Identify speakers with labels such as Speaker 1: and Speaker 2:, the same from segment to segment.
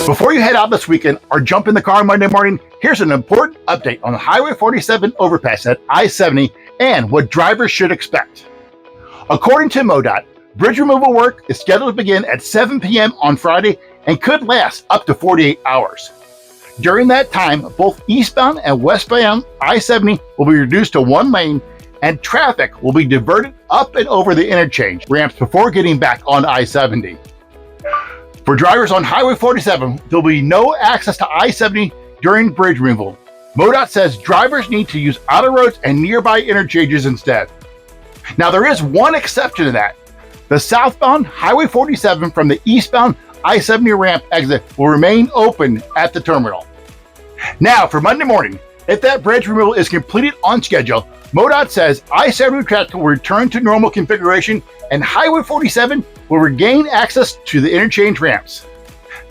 Speaker 1: Before you head out this weekend or jump in the car Monday morning, here's an important update on the Highway 47 overpass at I-70 and what drivers should expect. According to MoDOT, bridge removal work is scheduled to begin at 7 p.m. on Friday and could last up to 48 hours. During that time, both eastbound and westbound I-70 will be reduced to one lane and traffic will be diverted up and over the interchange ramps before getting back on I-70. For drivers on Highway 47, there will be no access to I-70 during bridge removal. MoDOT says drivers need to use outer roads and nearby interchanges instead. Now, there is one exception to that. The southbound Highway 47 from the eastbound I-70 ramp exit will remain open at the terminal. Now, for Monday morning, if that bridge removal is completed on schedule, MoDOT says I-70 traffic will return to normal configuration and Highway 47 will regain access to the interchange ramps.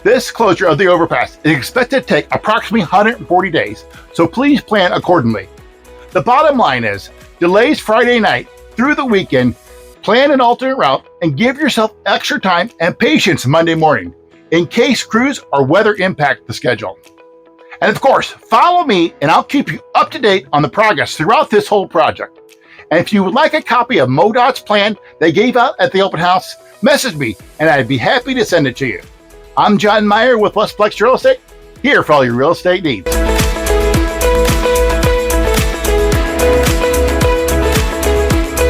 Speaker 1: This closure of the overpass is expected to take approximately 140 days, so please plan accordingly. The bottom line is, delays Friday night through the weekend, plan an alternate route, and give yourself extra time and patience Monday morning, in case crews or weather impact the schedule. And of course, follow me and I'll keep you up to date on the progress throughout this whole project. And if you would like a copy of MoDOT's plan they gave out at the open house, message me and I'd be happy to send it to you. I'm John Meier with Westplex Real Estate, here for all your real estate needs.